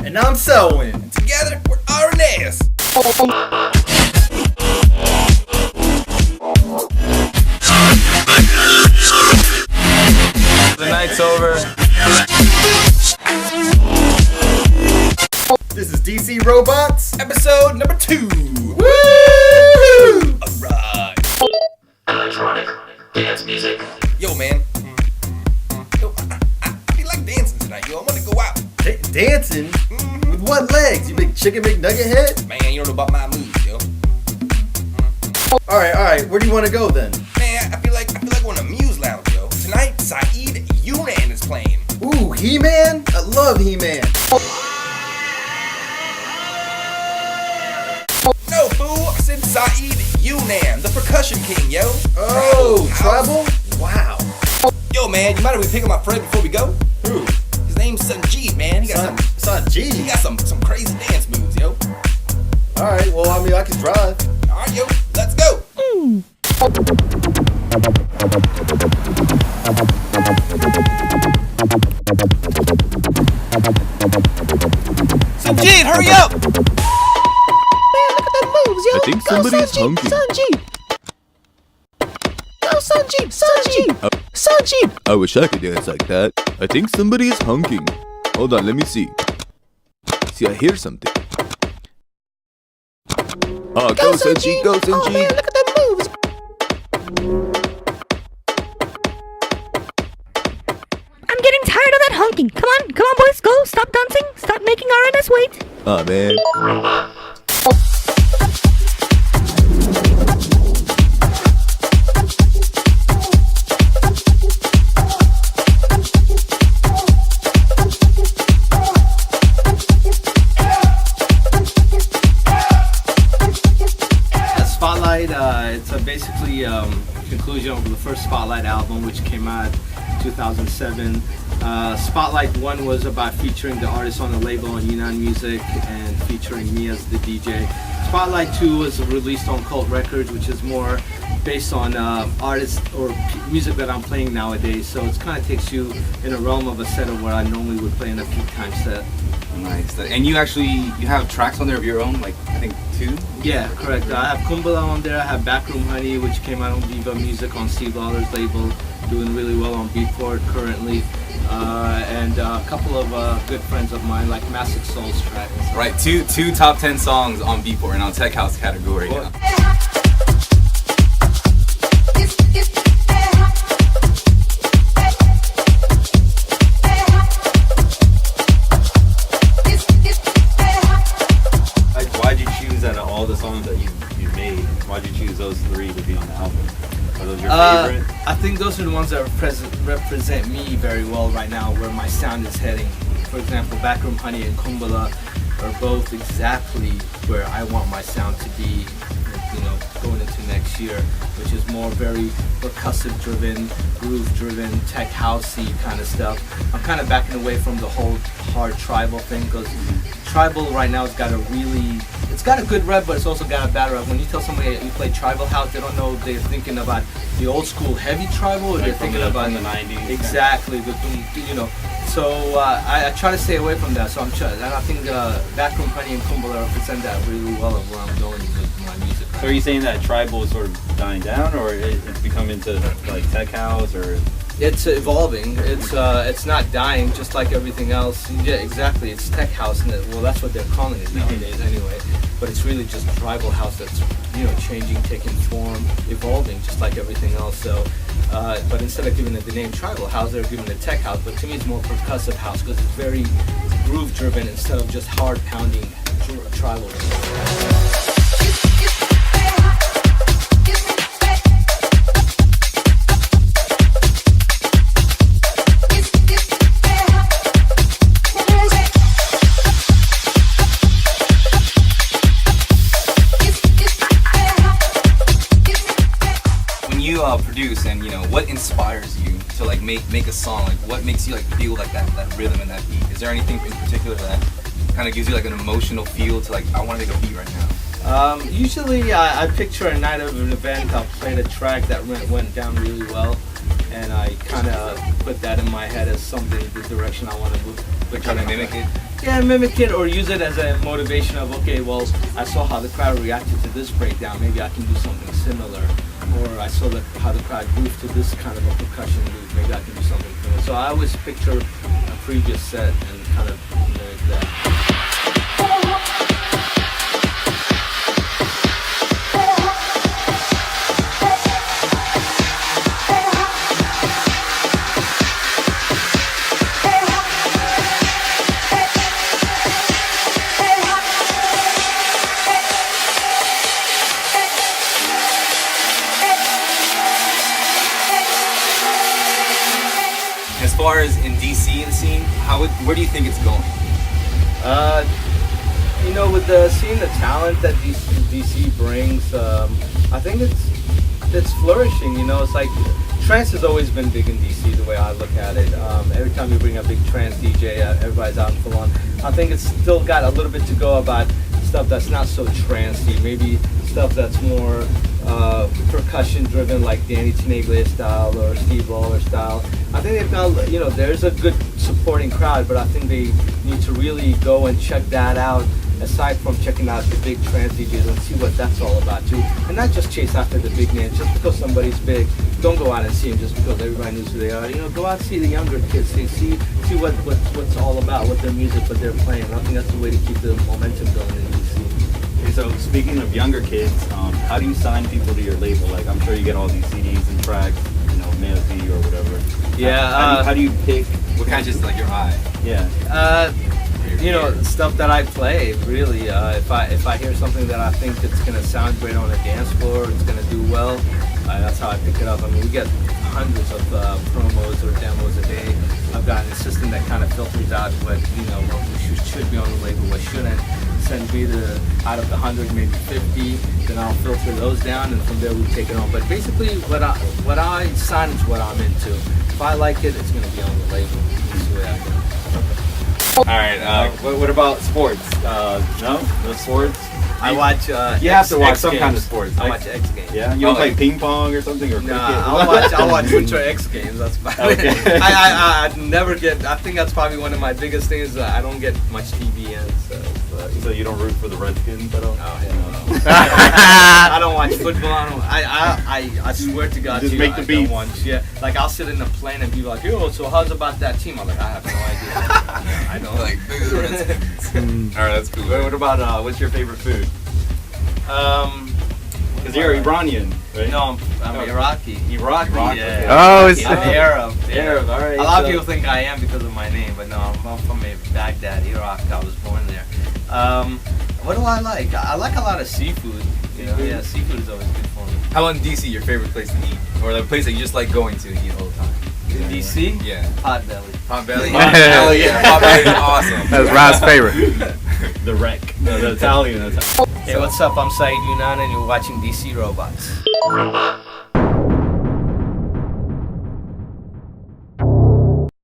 And I'm Selwyn. And together, we're RNS. The night's over. This is DC ROBOTZ, episode number 2. Woo! Alright. Electronic dance music. Yo, man. Yo, I feel like dancing tonight, yo. I want to go out. Dancing? With what legs? You big chicken McNugget head? Man, you don't know about my moves, yo. Alright. Where do you want to go then? Man, I feel like we're on a Muse lounge, yo. Tonight, Saeed Younan is playing. Ooh, He-Man? I love He-Man. No, fool. I said Saeed Younan, the percussion king, yo. Oh, Tribal? Wow. Yo, man, you mind if we pick up my friend before we go? Who? His name's Sanjeev, man. He got Sanjeev? some crazy dance moves, yo. Alright, well, I mean, I can drive. Alright, yo, let's go. Sanjeev, hurry up! I think somebody's hunky. Sanjeev! I wish I could dance like that. I think somebody is hunking. Hold on, let me see. See, I hear something. Oh, go Sanjeev, go Sanjeev! Oh man, look at that moves! I'm getting tired of that honking. Come on, boys, go. Stop dancing. Stop making RNS wait. Oh man. Spotlight, it's basically conclusion of the first Spotlight album, which came out in 2007. Spotlight 1 was about featuring the artists on the label on Younan Music and featuring me as the DJ. Spotlight 2 was released on Cult Records, which is more based on artists or music that I'm playing nowadays. So it kind of takes you in a realm of a set of where I normally would play in a peak time set. Nice. And you have tracks on there of your own, like I think 2? Yeah, correct. I have Kumbala on there. I have Backroom Honey, which came out on Viva Music on Steve Lawler's label, doing really well on Beatport currently. And a couple of good friends of mine, like Massive Soul's track. Right, two top 10 songs on Beatport in our Tech House category. Well, Why'd you choose out of all the songs that you made? Why'd you choose those 3 to be on the album? Are those your favorite? I think those are the ones that represent me very well right now, where my sound is heading. For example, Backroom Honey and Kumbala are both exactly where I want my sound to be, going into next year, which is more very percussive driven, groove driven, tech housey kind of stuff. I'm kind of backing away from the whole hard tribal thing, because tribal right now has got it's got a good rep, but it's also got a bad rep. When you tell somebody you play tribal house, they don't know if they're thinking about the old school heavy tribal, or they're thinking about the 90s. Exactly, So I try to stay away from that. So and I think Backroom Honey and Kumbala represent that really well of where I'm going with my music. So are you saying that tribal is sort of dying down, or it's become into like tech house, or? It's evolving. It's not dying, just like everything else. Yeah, exactly. It's tech house, and that's what they're calling it nowadays, anyway. But it's really just tribal house that's changing, taking form, evolving, just like everything else. So, but instead of giving it the name tribal house, they're giving it tech house. But to me, it's more percussive house because it's very groove driven instead of just hard pounding tribal. Produce and what inspires you to like make a song, like what makes you like feel like that rhythm and that beat? Is there anything in particular that kind of gives you like an emotional feel to like I want to make a beat right now? Usually I picture a night of an event. I'll play the track that went down really well, and I kind of put that in my head as something, the direction I want to move. Like trying to mimic it. Yeah, mimic it or use it as a motivation of, okay, well, I saw how the crowd reacted to this breakdown, maybe I can do something similar. Or I saw how the crowd moved to this kind of a percussion move, maybe I can do something similar. So I always picture a previous set and kind of mimic that. As far as in DC the scene, where do you think it's going? You know, with seeing the talent that DC brings, I think it's flourishing. You know, it's like trance has always been big in DC. The way I look at it, every time you bring a big trance DJ, everybody's out in full on. I think it's still got a little bit to go about stuff that's not so trancey. Maybe stuff that's more percussion driven, like Danny Tenaglia style or Steve Lawler style. I think they've got, you know, there's a good supporting crowd, but I think they need to really go and check that out, aside from checking out the big trance DJs, and see what that's all about too. And not just chase after the big names. Just because somebody's big, don't go out and see them just because everybody knows who they are. You know, go out and see the younger kids, see what's all about, what their music, what they're playing. I think that's the way to keep the momentum going in DC. Okay, so speaking of younger kids, how do you sign people to your label? Like, I'm sure you get all these CDs and tracks, you know, mail to you or whatever. Yeah. How do you pick? What kind of just like your eye? Yeah. You know, stuff that I play, really. If I hear something that I think it's gonna sound great on a dance floor, it's gonna do well, that's how I pick it up. I mean, we get hundreds of promos or demos a day. I've got an assistant that kind of filters out what, you know, what should be on the label, what shouldn't. Send me out of the 100, maybe 50. Then I'll filter those down, and from there we take it on. But basically, what I sign is what I'm into. If I like it, it's gonna be on the label. That's the way I do it. All right. What about sports? No sports. I watch. You have to watch some kind of sports. I watch X Games. Yeah. You don't play ping pong or something or cricket? Nah, I'll watch Winter X Games. That's about it. Okay. I never get. I think that's probably one of my biggest things. I don't get much TV in. So you don't root for the Redskins at all? Oh hell no. I don't watch football. I swear to God, Just too, make the I beats. don't watch. Yeah, like I'll sit in a plane and be like, "Yo, so how's about that team?" I'm like, I have no idea. I don't Like, maybe the Redskins. All right, that's cool. What about what's your favorite food? Because you're Iranian, right? No, I'm Iraqi. Iraqi. Yeah. Oh, it's I'm Arab. Arab, all right. A lot of people think I am because of my name, but no, I'm from Baghdad, Iraq. I was born there. What do I like? I like a lot of seafood. You know, yeah, seafood is always good for me. How about in DC, your favorite place to eat? Or the place that you just like going to eat all the time? In DC? Yeah. Potbelly. Potbelly? Hell yeah. Potbelly is awesome. That's Rod's favorite. The wreck. The Italian. Hey, what's up? I'm Saeed Younan and you're watching DC ROBOTZ. Robot.